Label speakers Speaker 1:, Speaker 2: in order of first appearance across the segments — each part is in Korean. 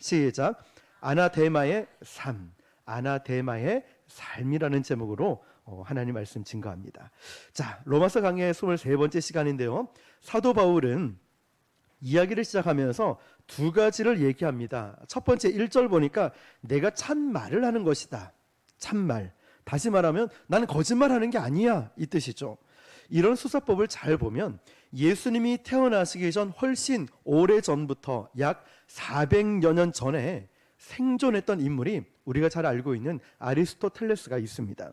Speaker 1: 시작. 아나데마의 삶, 아나데마의 삶이라는 제목으로 하나님 말씀 증거합니다. 자, 로마서 강의 23번째 시간인데요. 사도 바울은 이야기를 시작하면서 두 가지를 얘기합니다. 첫 번째 1절 보니까 내가 참말을 하는 것이다. 참말. 다시 말하면 나는 거짓말하는 게 아니야, 이 뜻이죠. 이런 수사법을 잘 보면 예수님이 태어나시기 전 훨씬 오래전부터 약 400여 년 전에 생존했던 인물이 우리가 잘 알고 있는 아리스토텔레스가 있습니다.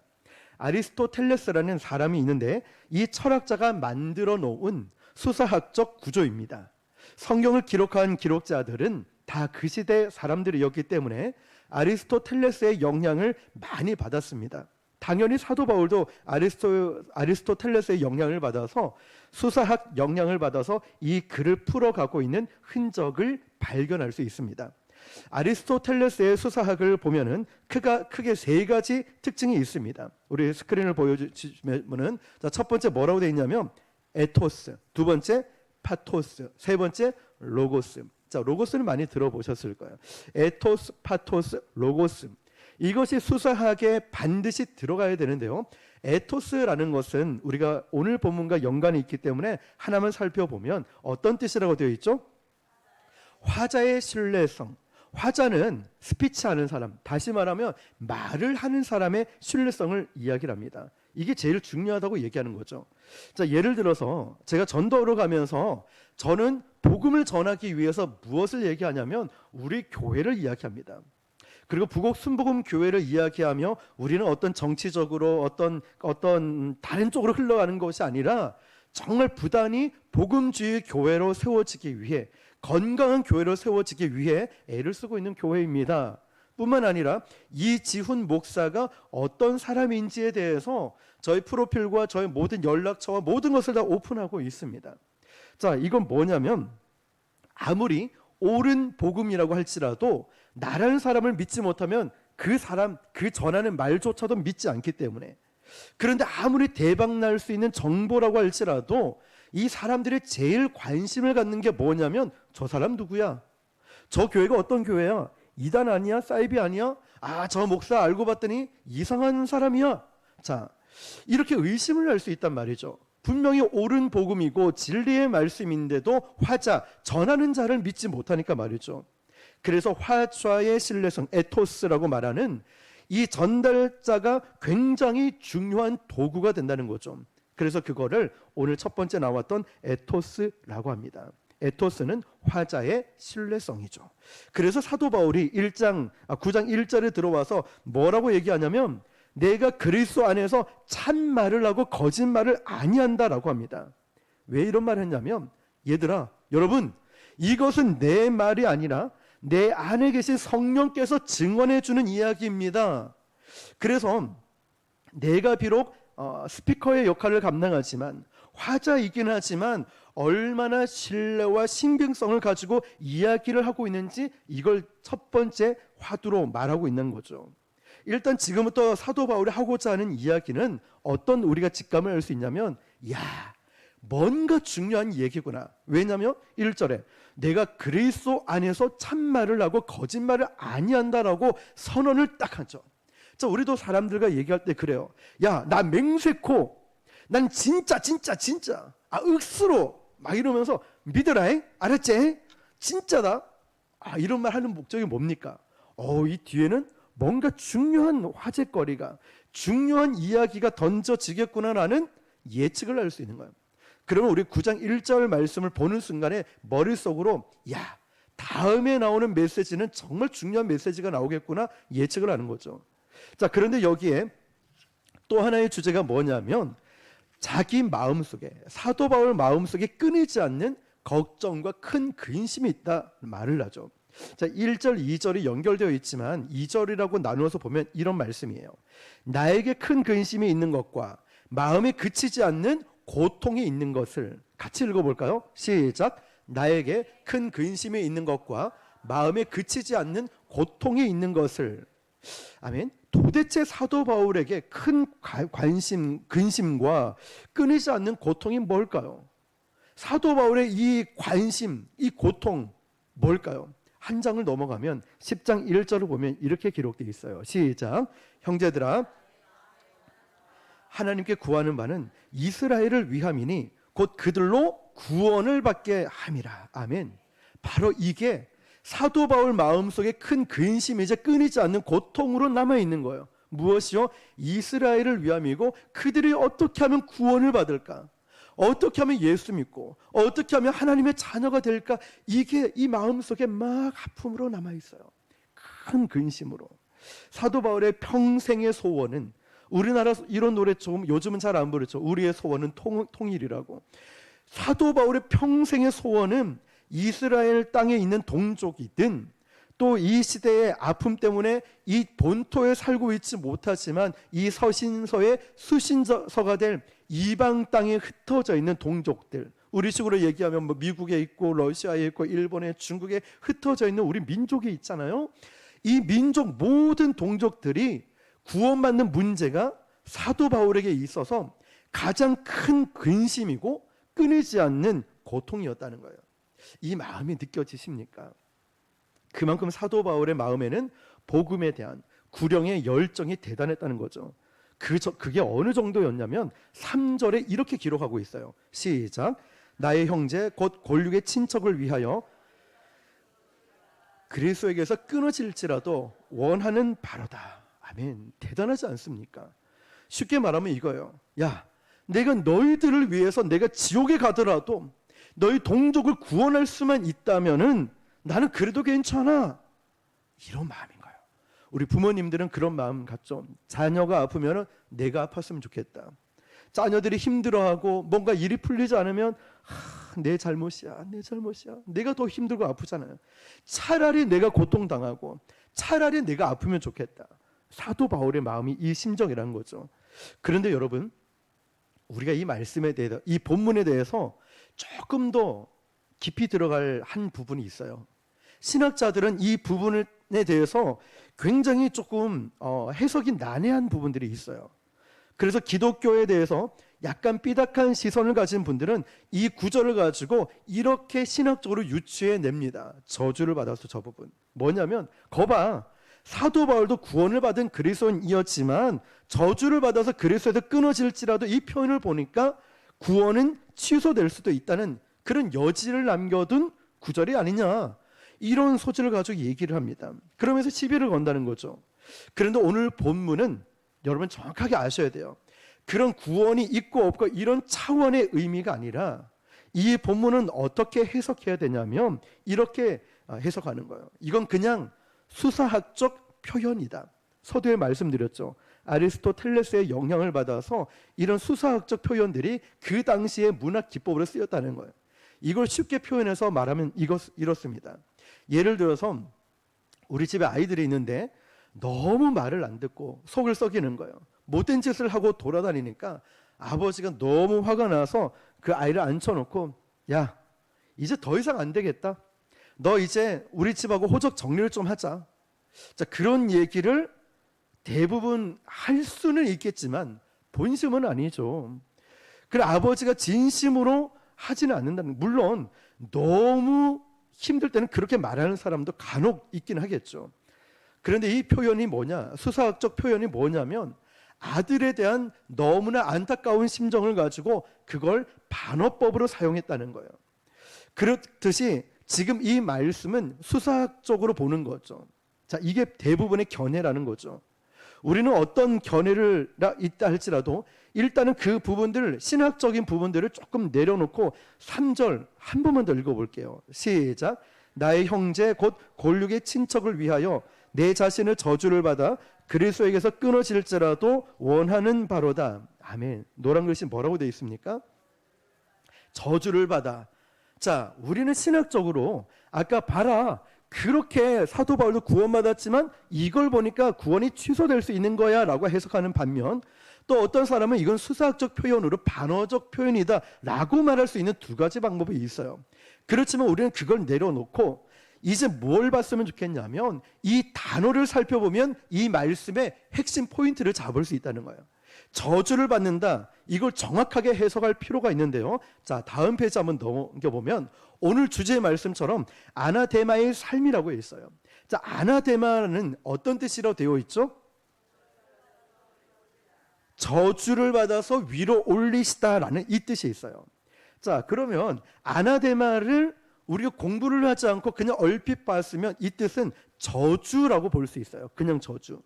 Speaker 1: 아리스토텔레스라는 사람이 있는데 이 철학자가 만들어 놓은 수사학적 구조입니다. 성경을 기록한 기록자들은 다 그 시대 사람들이었기 때문에 아리스토텔레스의 영향을 많이 받았습니다. 당연히 사도 바울도 아리스토텔레스의 영향을 받아서 수사학 영향을 받아서 이 글을 풀어가고 있는 흔적을 발견할 수 있습니다. 아리스토텔레스의 수사학을 보면은 크게 세 가지 특징이 있습니다. 우리 스크린을 보여주시면은 첫 번째 뭐라고 되어 있냐면 에토스, 두 번째 파토스, 세 번째 로고스. 자, 로고스는 많이 들어보셨을 거예요. 에토스, 파토스, 로고스. 이것이 수사학에 반드시 들어가야 되는데요. 에토스라는 것은 우리가 오늘 본문과 연관이 있기 때문에 하나만 살펴보면 어떤 뜻이라고 되어 있죠? 화자의 신뢰성. 화자는 스피치하는 사람, 다시 말하면 말을 하는 사람의 신뢰성을 이야기를 합니다. 이게 제일 중요하다고 얘기하는 거죠. 자, 예를 들어서 제가 전도하러 가면서 저는 복음을 전하기 위해서 무엇을 얘기하냐면 우리 교회를 이야기합니다. 그리고 부곡 순복음 교회를 이야기하며 우리는 어떤 정치적으로 어떤 다른 쪽으로 흘러가는 것이 아니라 정말 부단히 복음주의 교회로 세워지기 위해, 건강한 교회로 세워지기 위해 애를 쓰고 있는 교회입니다. 뿐만 아니라 이지훈 목사가 어떤 사람인지에 대해서 저희 프로필과 저희 모든 연락처와 모든 것을 다 오픈하고 있습니다. 자, 이건 뭐냐면 아무리 옳은 복음이라고 할지라도 나라는 사람을 믿지 못하면 그 사람, 그 전하는 말조차도 믿지 않기 때문에, 그런데 아무리 대박 날 수 있는 정보라고 할지라도 이 사람들이 제일 관심을 갖는 게 뭐냐면 저 사람 누구야? 저 교회가 어떤 교회야? 이단 아니야? 사이비 아니야? 아, 저 목사 알고 봤더니 이상한 사람이야. 자, 이렇게 의심을 할 수 있단 말이죠. 분명히 옳은 복음이고 진리의 말씀인데도 화자, 전하는 자를 믿지 못하니까 말이죠. 그래서 화자의 신뢰성, 에토스라고 말하는 이 전달자가 굉장히 중요한 도구가 된다는 거죠. 그래서 그거를 오늘 첫 번째 나왔던 에토스라고 합니다. 에토스는 화자의 신뢰성이죠. 그래서 사도 바울이 9장 1절에 들어와서 뭐라고 얘기하냐면 내가 그리스도 안에서 참말을 하고 거짓말을 아니한다라고 합니다. 왜 이런 말을 했냐면, 얘들아, 여러분, 이것은 내 말이 아니라 내 안에 계신 성령께서 증언해 주는 이야기입니다. 그래서 내가 비록 스피커의 역할을 감당하지만, 화자이긴 하지만 얼마나 신뢰와 신빙성을 가지고 이야기를 하고 있는지 이걸 첫 번째 화두로 말하고 있는 거죠. 일단 지금부터 사도 바울이 하고자 하는 이야기는 어떤 우리가 직감을 할 수 있냐면, 야, 뭔가 중요한 얘기구나. 왜냐하면 1절에 내가 그리스도 안에서 참말을 하고 거짓말을 아니한다라고 선언을 딱 하죠. 자, 우리도 사람들과 얘기할 때 그래요. 야, 나 맹세코, 난 진짜 억수로 막 이러면서 믿으라, 알았지? 진짜다. 이런 말 하는 목적이 뭡니까? 이 뒤에는 뭔가 중요한 화제거리가, 중요한 이야기가 던져지겠구나라는 예측을 할 수 있는 거예요. 그러면 우리 9장 1절 말씀을 보는 순간에 머릿속으로 야, 다음에 나오는 메시지는 정말 중요한 메시지가 나오겠구나 예측을 하는 거죠. 자, 그런데 여기에 또 하나의 주제가 뭐냐면 자기 마음속에, 사도 바울 마음속에 끊이지 않는 걱정과 큰 근심이 있다 말을 하죠. 자, 1절, 2절이 연결되어 있지만 2절이라고 나누어서 보면 이런 말씀이에요. 나에게 큰 근심이 있는 것과 마음에 그치지 않는 고통이 있는 것을 같이 읽어볼까요? 시작. 나에게 큰 근심이 있는 것과 마음에 그치지 않는 고통이 있는 것을. 아멘. 도대체 사도 바울에게 큰 근심과 끊이지 않는 고통이 뭘까요? 사도 바울의 이 관심, 이 고통 뭘까요? 한 장을 넘어가면 10장 1절을 보면 이렇게 기록되어 있어요. 시작. 형제들아, 하나님께 구하는 바는 이스라엘을 위함이니 곧 그들로 구원을 받게 함이라. 아멘. 바로 이게 사도 바울 마음속에 큰 근심이자 끊이지 않는 고통으로 남아있는 거예요. 무엇이요? 이스라엘을 위함이고 그들이 어떻게 하면 구원을 받을까? 어떻게 하면 예수 믿고 어떻게 하면 하나님의 자녀가 될까? 이게 이 마음속에 막 아픔으로 남아있어요. 큰 근심으로. 사도 바울의 평생의 소원은, 우리나라 이런 노래 좀 요즘은 잘 안 부르죠. 우리의 소원은 통일이라고. 사도 바울의 평생의 소원은 이스라엘 땅에 있는 동족이든 또 이 시대의 아픔 때문에 이 본토에 살고 있지 못하지만 이 서신서의 수신서가 될 이방 땅에 흩어져 있는 동족들, 우리식으로 얘기하면 뭐 미국에 있고 러시아에 있고 일본에 중국에 흩어져 있는 우리 민족이 있잖아요. 이 민족 모든 동족들이 구원받는 문제가 사도 바울에게 있어서 가장 큰 근심이고 끊이지 않는 고통이었다는 거예요. 이 마음이 느껴지십니까? 그만큼 사도 바울의 마음에는 복음에 대한 구령의 열정이 대단했다는 거죠. 그게 어느 정도였냐면 3절에 이렇게 기록하고 있어요. 시작. 나의 형제 곧 골육의 친척을 위하여 그리스도에게서 끊어질지라도 원하는 바로다. 아멘. 대단하지 않습니까? 쉽게 말하면 이거예요. 야, 내가 너희들을 위해서 내가 지옥에 가더라도 너희 동족을 구원할 수만 있다면은 나는 그래도 괜찮아. 이런 마음인 거예요. 우리 부모님들은 그런 마음 갖죠. 자녀가 아프면 내가 아팠으면 좋겠다. 자녀들이 힘들어하고 뭔가 일이 풀리지 않으면 내 잘못이야, 내 잘못이야. 내가 더 힘들고 아프잖아요. 차라리 내가 고통당하고 차라리 내가 아프면 좋겠다. 사도 바울의 마음이 이 심정이라는 거죠. 그런데 여러분, 우리가 이 말씀에 대해서, 이 본문에 대해서 조금 더 깊이 들어갈 한 부분이 있어요. 신학자들은 이 부분에 대해서 굉장히 조금 해석이 난해한 부분들이 있어요. 그래서 기독교에 대해서 약간 삐딱한 시선을 가진 분들은 이 구절을 가지고 이렇게 신학적으로 유추해냅니다. 저주를 받아서 저 부분 뭐냐면, 거봐, 사도 바울도 구원을 받은 그리스도인이었지만 저주를 받아서 그리스도에서 끊어질지라도 이 표현을 보니까 구원은 취소될 수도 있다는 그런 여지를 남겨둔 구절이 아니냐, 이런 소지를 가지고 얘기를 합니다. 그러면서 시비를 건다는 거죠. 그런데 오늘 본문은 여러분 정확하게 아셔야 돼요. 그런 구원이 있고 없고 이런 차원의 의미가 아니라 이 본문은 어떻게 해석해야 되냐면 이렇게 해석하는 거예요. 이건 그냥 수사학적 표현이다. 서두에 말씀드렸죠. 아리스토텔레스의 영향을 받아서 이런 수사학적 표현들이 그 당시의 문학 기법으로 쓰였다는 거예요. 이걸 쉽게 표현해서 말하면 이렇습니다. 예를 들어서 우리 집에 아이들이 있는데 너무 말을 안 듣고 속을 썩이는 거예요. 못된 짓을 하고 돌아다니니까 아버지가 너무 화가 나서 그 아이를 앉혀놓고, 야, 이제 더 이상 안 되겠다. 너 이제 우리 집하고 호적 정리를 좀 하자. 자, 그런 얘기를 대부분 할 수는 있겠지만 본심은 아니죠. 그래, 아버지가 진심으로 하지는 않는다는, 물론 너무 힘들 때는 그렇게 말하는 사람도 간혹 있긴 하겠죠. 그런데 이 표현이 뭐냐, 수사학적 표현이 뭐냐면 아들에 대한 너무나 안타까운 심정을 가지고 그걸 반어법으로 사용했다는 거예요. 그렇듯이 지금 이 말씀은 수사학적으로 보는 거죠. 자, 이게 대부분의 견해라는 거죠. 우리는 어떤 견해를 있다 할지라도 일단은 그 부분들, 신학적인 부분들을 조금 내려놓고 3절 한 번만 더 읽어볼게요. 시작. 나의 형제 곧 골육의 친척을 위하여 내 자신을 저주를 받아 그리스도에게서 끊어질지라도 원하는 바로다. 아멘. 노란 글씨 뭐라고 되어 있습니까? 저주를 받아. 자, 우리는 신학적으로 아까 봐라, 그렇게 사도 바울도 구원받았지만 이걸 보니까 구원이 취소될 수 있는 거야 라고 해석하는 반면, 또 어떤 사람은 이건 수사학적 표현으로 반어적 표현이다 라고 말할 수 있는 두 가지 방법이 있어요. 그렇지만 우리는 그걸 내려놓고 이제 뭘 봤으면 좋겠냐면 이 단어를 살펴보면 이 말씀의 핵심 포인트를 잡을 수 있다는 거예요. 저주를 받는다. 이걸 정확하게 해석할 필요가 있는데요. 자, 다음 페이지 한번 넘겨보면 오늘 주제의 말씀처럼 아나데마의 삶이라고 있어요. 자, 아나데마는 어떤 뜻이라고 되어 있죠? 저주를 받아서 위로 올리시다라는 이 뜻이 있어요. 자, 그러면 아나데마를 우리가 공부를 하지 않고 그냥 얼핏 봤으면 이 뜻은 저주라고 볼 수 있어요. 그냥 저주.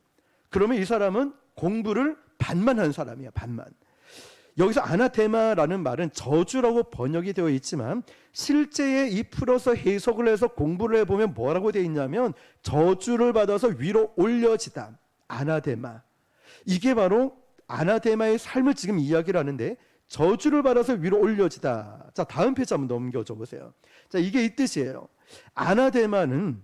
Speaker 1: 그러면 이 사람은 공부를 반만 한 사람이야. 반만. 여기서 아나데마라는 말은 저주라고 번역이 되어 있지만 실제에 이 풀어서 해석을 해서 공부를 해보면 뭐라고 되어 있냐면 저주를 받아서 위로 올려지다. 아나데마. 이게 바로 아나데마의 삶을 지금 이야기를 하는데 저주를 받아서 위로 올려지다. 자, 다음 페이지 한번 넘겨줘 보세요. 자, 이게 이 뜻이에요. 아나데마는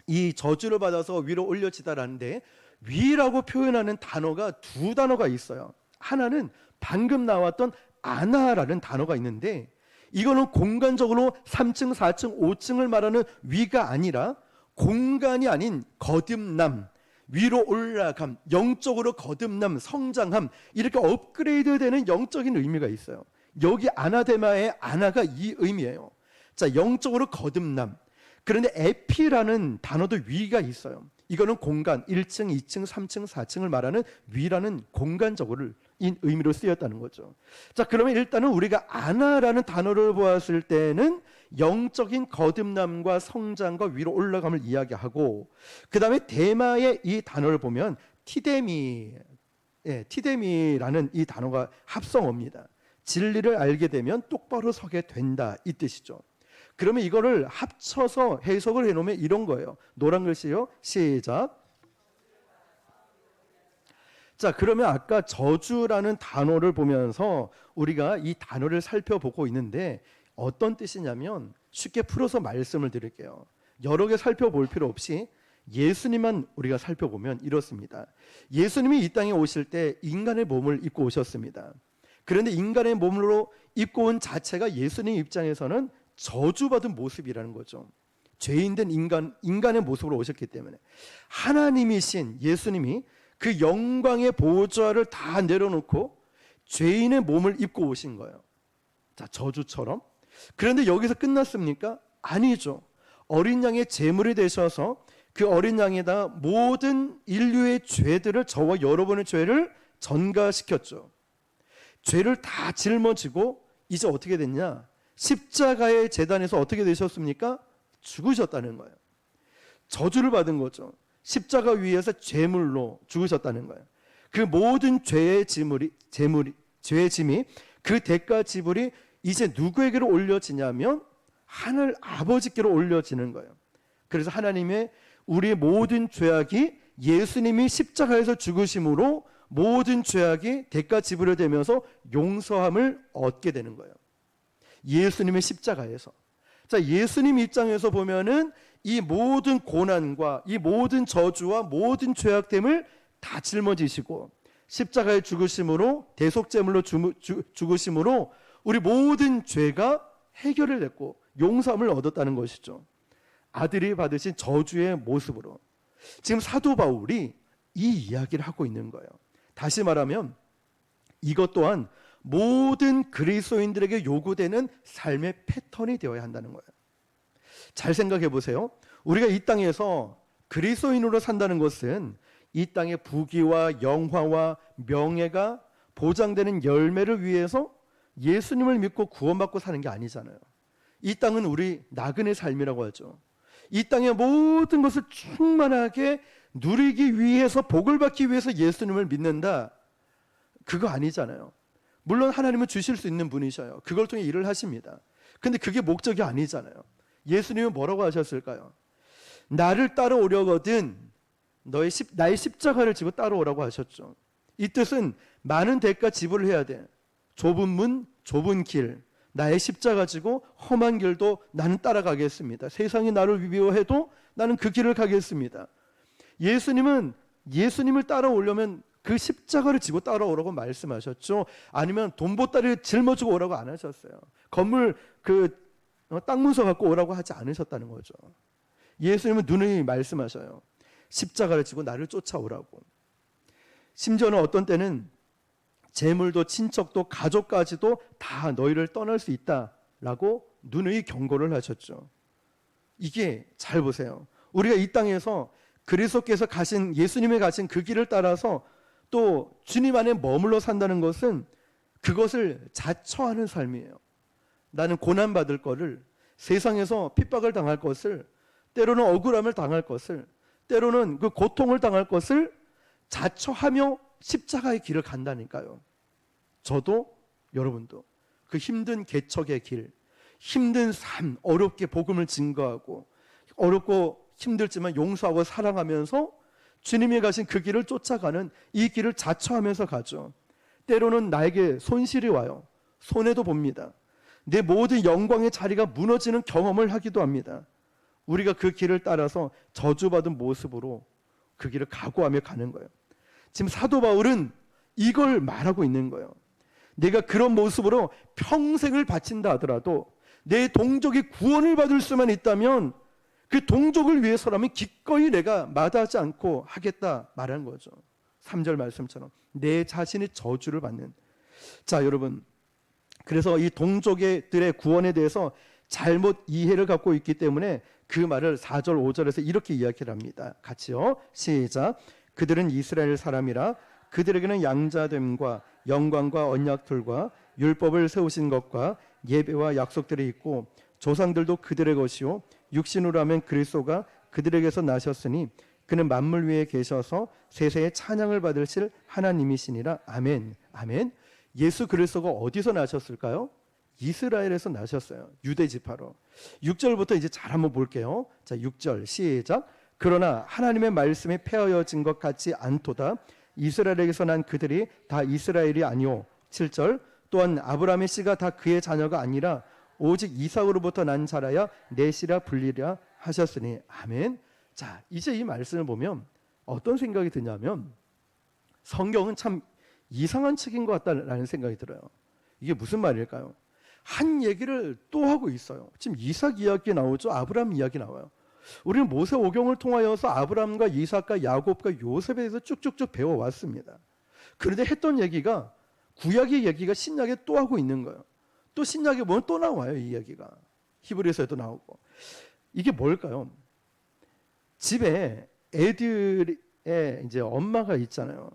Speaker 1: 이 저주를 받아서 위로 올려지다라는데 위라고 표현하는 단어가 두 단어가 있어요. 하나는 방금 나왔던 아나라는 단어가 있는데 이거는 공간적으로 3층, 4층, 5층을 말하는 위가 아니라 공간이 아닌 거듭남, 위로 올라감, 영적으로 거듭남, 성장함, 이렇게 업그레이드되는 영적인 의미가 있어요. 여기 아나데마의 아나가 이 의미예요. 자, 영적으로 거듭남. 그런데 에피라는 단어도 위가 있어요. 이거는 공간, 1층, 2층, 3층, 4층을 말하는 위라는 공간적으로 인 의미로 쓰였다는 거죠. 자, 그러면 일단은 우리가 아나라는 단어를 보았을 때는 영적인 거듭남과 성장과 위로 올라감을 이야기하고, 그 다음에 데마의 이 단어를 보면 티데미, 티데미라는 이 단어가 합성어입니다. 진리를 알게 되면 똑바로 서게 된다, 이 뜻이죠. 그러면 이거를 합쳐서 해석을 해놓으면 이런 거예요. 노란 글씨요. 시작. 자, 그러면 아까 저주라는 단어를 보면서 우리가 이 단어를 살펴보고 있는데 어떤 뜻이냐면 쉽게 풀어서 말씀을 드릴게요. 여러 개 살펴볼 필요 없이 예수님만 우리가 살펴보면 이렇습니다. 예수님이 이 땅에 오실 때 인간의 몸을 입고 오셨습니다. 그런데 인간의 몸으로 입고 온 자체가 예수님 입장에서는 저주받은 모습이라는 거죠. 죄인된 인간의 모습으로 오셨기 때문에 하나님이신 예수님이 그 영광의 보좌를 다 내려놓고 죄인의 몸을 입고 오신 거예요. 자, 저주처럼. 그런데 여기서 끝났습니까? 아니죠. 어린 양의 제물이 되셔서 그 어린 양에다 모든 인류의 죄들을, 저와 여러분의 죄를 전가시켰죠. 죄를 다 짊어지고 이제 어떻게 됐냐? 십자가의 제단에서 어떻게 되셨습니까? 죽으셨다는 거예요. 저주를 받은 거죠. 십자가 위에서 제물로 죽으셨다는 거예요. 그 모든 죄의 죄의 짐이 그 대가 지불이 이제 누구에게로 올려지냐면 하늘 아버지께로 올려지는 거예요. 그래서 하나님의 우리의 모든 죄악이 예수님이 십자가에서 죽으심으로 모든 죄악이 대가 지불이 되면서 용서함을 얻게 되는 거예요. 예수님의 십자가에서. 자, 예수님 입장에서 보면은 이 모든 고난과 이 모든 저주와 모든 죄악됨을 다 짊어지시고 십자가의 죽으심으로 대속제물로 죽으심으로 우리 모든 죄가 해결을 됐고 용서함을 얻었다는 것이죠. 아들이 받으신 저주의 모습으로. 지금 사도 바울이 이 이야기를 하고 있는 거예요. 다시 말하면 이것 또한 모든 그리스도인들에게 요구되는 삶의 패턴이 되어야 한다는 거예요. 잘 생각해 보세요. 우리가 이 땅에서 그리스도인으로 산다는 것은 이 땅의 부귀와 영화와 명예가 보장되는 열매를 위해서 예수님을 믿고 구원받고 사는 게 아니잖아요. 이 땅은 우리 나그네 삶이라고 하죠. 이 땅의 모든 것을 충만하게 누리기 위해서, 복을 받기 위해서 예수님을 믿는다. 그거 아니잖아요. 물론 하나님은 주실 수 있는 분이셔요. 그걸 통해 일을 하십니다. 근데 그게 목적이 아니잖아요. 예수님은 뭐라고 하셨을까요? 나를 따라오려거든 나의 십자가를 지고 따라오라고 하셨죠. 이 뜻은 많은 대가 지불을 해야 돼. 좁은 문, 좁은 길, 나의 십자가 지고 험한 길도 나는 따라가겠습니다. 세상이 나를 미워해도 나는 그 길을 가겠습니다. 예수님은 예수님을 따라오려면 그 십자가를 지고 따라오라고 말씀하셨죠. 아니면 돈보따리를 짊어지고 오라고 안 하셨어요. 건물 땅 문서 갖고 오라고 하지 않으셨다는 거죠. 예수님은 누누이 말씀하셔요. 십자가를 지고 나를 쫓아오라고. 심지어는 어떤 때는 재물도 친척도 가족까지도 다 너희를 떠날 수 있다라고 누누이 경고를 하셨죠. 이게 잘 보세요. 우리가 이 땅에서 그리스도께서 가신 예수님이 가신 그 길을 따라서 또 주님 안에 머물러 산다는 것은 그것을 자처하는 삶이에요. 나는 고난받을 거를, 세상에서 핍박을 당할 것을, 때로는 억울함을 당할 것을, 때로는 그 고통을 당할 것을 자처하며 십자가의 길을 간다니까요. 저도 여러분도 그 힘든 개척의 길, 힘든 삶, 어렵게 복음을 증거하고 어렵고 힘들지만 용서하고 사랑하면서 주님이 가신 그 길을 쫓아가는 이 길을 자처하면서 가죠. 때로는 나에게 손실이 와요. 손해도 봅니다. 내 모든 영광의 자리가 무너지는 경험을 하기도 합니다. 우리가 그 길을 따라서 저주받은 모습으로 그 길을 각오하며 가는 거예요. 지금 사도 바울은 이걸 말하고 있는 거예요. 내가 그런 모습으로 평생을 바친다 하더라도 내 동족이 구원을 받을 수만 있다면 그 동족을 위해서라면 기꺼이 내가 마다하지 않고 하겠다 말한 거죠. 3절 말씀처럼 내 자신이 저주를 받는. 자, 여러분, 그래서 이 동족들의 구원에 대해서 잘못 이해를 갖고 있기 때문에 그 말을 4절 5절에서 이렇게 이야기를 합니다. 같이요. 시작. 그들은 이스라엘 사람이라 그들에게는 양자됨과 영광과 언약들과 율법을 세우신 것과 예배와 약속들이 있고 조상들도 그들의 것이요 육신으로 하면 그리스도가 그들에게서 나셨으니 그는 만물 위에 계셔서 세세의 찬양을 받으실 하나님이시니라. 아멘. 아멘. 예수 그리스도가 어디서 나셨을까요? 이스라엘에서 나셨어요. 유대 지파로. 6절부터 이제 잘 한번 볼게요. 자, 6절 시작. 그러나 하나님의 말씀이 폐하여진 것 같지 않도다. 이스라엘에게서 난 그들이 다 이스라엘이 아니오. 7절. 또한 아브라함의 씨가 다 그의 자녀가 아니라 오직 이삭으로부터 난 자라야 내 씨라 불리라 하셨으니. 아멘. 자, 이제 이 말씀을 보면 어떤 생각이 드냐면 성경은 참 이상한 책인 것 같다라는 생각이 들어요. 이게 무슨 말일까요? 한 얘기를 또 하고 있어요. 지금 이삭 이야기 나오죠. 아브라함 이야기 나와요. 우리는 모세오경을 통하여서 아브라함과 이삭과 야곱과 요셉에 대해서 쭉쭉쭉 배워왔습니다. 그런데 했던 얘기가 구약의 얘기가 신약에 또 하고 있는 거예요. 또 신약에 보면 또 나와요. 이 이야기가 히브리서에도 나오고. 이게 뭘까요? 집에 애들의 이제 엄마가 있잖아요.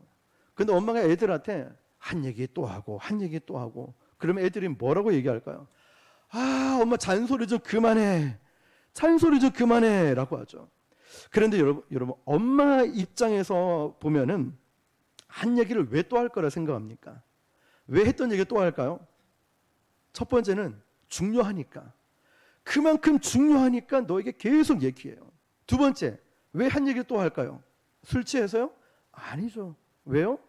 Speaker 1: 근데 엄마가 애들한테 한 얘기 또 하고 한 얘기 또 하고 그러면 애들이 뭐라고 얘기할까요? 아, 엄마 잔소리 좀 그만해. 잔소리 좀 그만해 라고 하죠. 그런데 여러분 엄마 입장에서 보면은 한 얘기를 왜 또 할 거라 생각합니까? 왜 했던 얘기 또 할까요? 첫 번째는 중요하니까. 그만큼 중요하니까 너에게 계속 얘기해요. 두 번째, 왜 한 얘기 또 할까요? 술 취해서요? 아니죠. 왜요?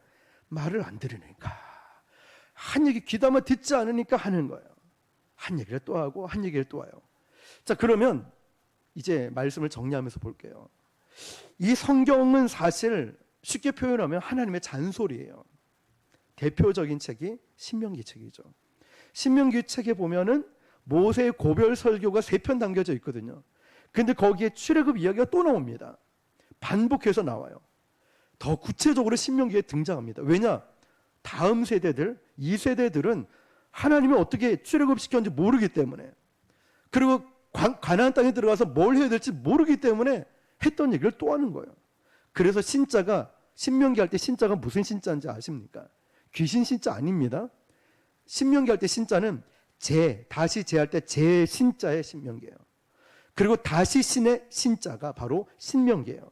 Speaker 1: 말을 안 들으니까. 한 얘기 귀담아 듣지 않으니까 하는 거예요. 한 얘기를 또 하고 한 얘기를 또 와요. 자, 그러면 이제 말씀을 정리하면서 볼게요. 이 성경은 사실 쉽게 표현하면 하나님의 잔소리예요. 대표적인 책이 신명기 책이죠. 신명기 책에 보면은 모세의 고별 설교가 3편 담겨져 있거든요. 근데 거기에 출애굽 이야기가 또 나옵니다. 반복해서 나와요. 더 구체적으로 신명기에 등장합니다. 왜냐? 다음 세대들, 2세대들은 하나님이 어떻게 출애굽시켰는지 모르기 때문에, 그리고 가나안 땅에 들어가서 뭘 해야 될지 모르기 때문에 했던 얘기를 또 하는 거예요. 그래서 신자가 신명기 할 때 신자가 무슨 신자인지 아십니까? 귀신 신자 아닙니다. 신명기 할 때 신자는 다시 제할 때 신자의 신명기예요. 그리고 다시 신의 신자가 바로 신명기예요.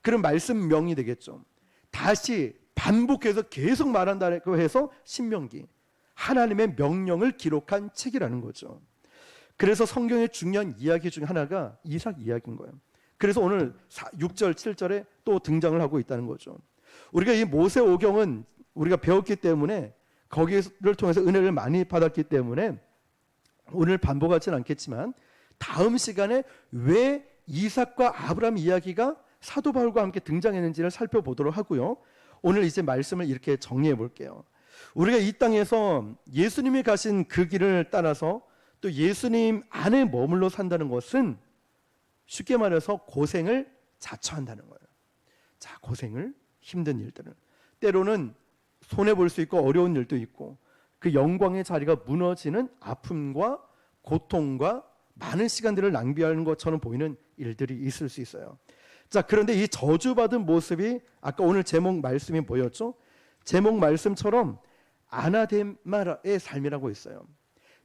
Speaker 1: 그럼 말씀명이 되겠죠. 다시 반복해서 계속 말한다고 해서 신명기. 하나님의 명령을 기록한 책이라는 거죠. 그래서 성경의 중요한 이야기 중 하나가 이삭 이야기인 거예요. 그래서 오늘 6절, 7절에 또 등장을 하고 있다는 거죠. 우리가 이 모세오경은 우리가 배웠기 때문에 거기를 통해서 은혜를 많이 받았기 때문에 오늘 반복하지는 않겠지만 다음 시간에 왜 이삭과 아브라함 이야기가 사도 바울과 함께 등장했는지를 살펴보도록 하고요. 오늘 이제 말씀을 이렇게 정리해 볼게요. 우리가 이 땅에서 예수님이 가신 그 길을 따라서 또 예수님 안에 머물러 산다는 것은 쉽게 말해서 고생을 자처한다는 거예요. 자, 고생을, 힘든 일들을, 때로는 손해 볼 수 있고 어려운 일도 있고 그 영광의 자리가 무너지는 아픔과 고통과 많은 시간들을 낭비하는 것처럼 보이는 일들이 있을 수 있어요. 자, 그런데 이 저주받은 모습이 아까 오늘 제목 말씀이 뭐였죠? 제목 말씀처럼 아나데마의 삶이라고 있어요.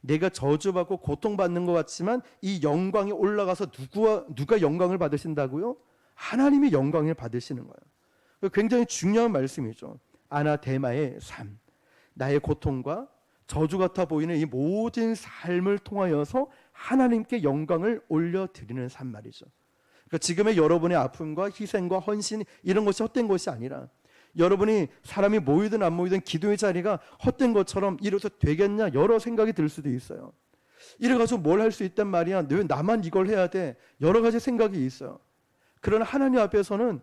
Speaker 1: 내가 저주받고 고통받는 것 같지만 이 영광이 올라가서 누가 영광을 받으신다고요? 하나님이 영광을 받으시는 거예요. 굉장히 중요한 말씀이죠. 아나데마의 삶, 나의 고통과 저주 같아 보이는 이 모든 삶을 통하여서 하나님께 영광을 올려드리는 삶 말이죠. 그러니까 지금의 여러분의 아픔과 희생과 헌신 이런 것이 헛된 것이 아니라 여러분이 사람이 모이든 안 모이든 기도의 자리가 헛된 것처럼 이래서 되겠냐 여러 생각이 들 수도 있어요. 이래가지고 뭘 할 수 있단 말이야. 왜 나만 이걸 해야 돼? 여러 가지 생각이 있어요. 그러나 하나님 앞에서는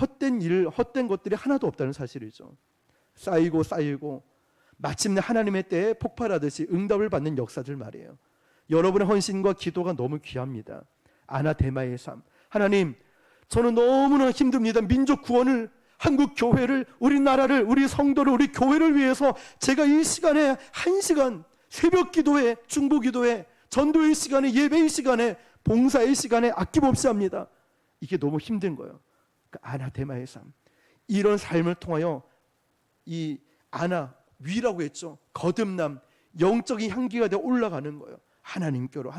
Speaker 1: 헛된 일, 헛된 것들이 하나도 없다는 사실이죠. 쌓이고 마침내 하나님의 때에 폭발하듯이 응답을 받는 역사들 말이에요. 여러분의 헌신과 기도가 너무 귀합니다. 아나데마의 삶. 하나님, 저는 너무나 힘듭니다. 민족 구원을, 한국 교회를, 우리나라를, 우리 성도를, 우리 교회를 위해서 제가 이 시간에 1시간 새벽 기도에, 중보 기도에, 전도의 시간에, 예배의 시간에, 봉사의 시간에 아낌없이 합니다. 이게 너무 힘든 거예요. 그 아나데마의 삶. 이런 삶을 통하여 이 위라고 했죠. 거듭남, 영적인 향기가 되어 올라가는 거예요. 하나님께로.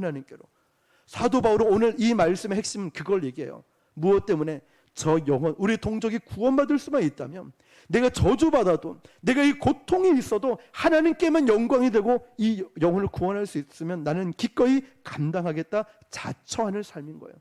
Speaker 1: 사도 바울은 오늘 이 말씀의 핵심은 그걸 얘기해요. 무엇 때문에? 저 영혼, 우리 동족이 구원받을 수만 있다면, 내가 저주받아도, 내가 이 고통이 있어도 하나님께만 영광이 되고 이 영혼을 구원할 수 있으면 나는 기꺼이 감당하겠다, 자처하는 삶인 거예요.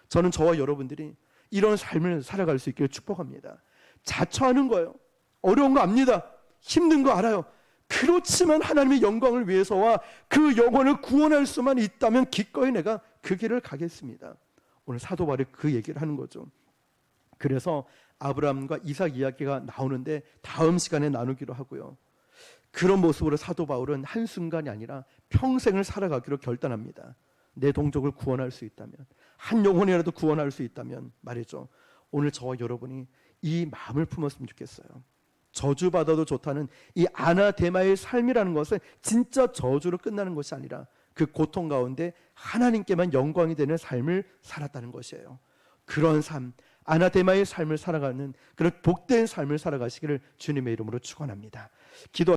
Speaker 1: 저는 저와 여러분들이 이런 삶을 살아갈 수 있기를 축복합니다. 자처하는 거예요. 어려운 거 압니다. 힘든 거 알아요. 그렇지만 하나님의 영광을 위해서와 그 영혼을 구원할 수만 있다면 기꺼이 내가 그 길을 가겠습니다. 오늘 사도 바울이 그 얘기를 하는 거죠. 그래서 아브라함과 이삭 이야기가 나오는데 다음 시간에 나누기로 하고요. 그런 모습으로 사도 바울은 한순간이 아니라 평생을 살아가기로 결단합니다. 내 동족을 구원할 수 있다면, 한 영혼이라도 구원할 수 있다면 말이죠. 오늘 저와 여러분이 이 마음을 품었으면 좋겠어요. 저주받아도 좋다는 이 아나데마의 삶이라는 것은 진짜 저주로 끝나는 것이 아니라 그 고통 가운데 하나님께만 영광이 되는 삶을 살았다는 것이에요. 그런 삶, 아나데마의 삶을 살아가는 그런 복된 삶을 살아가시기를 주님의 이름으로 축원합니다. 기도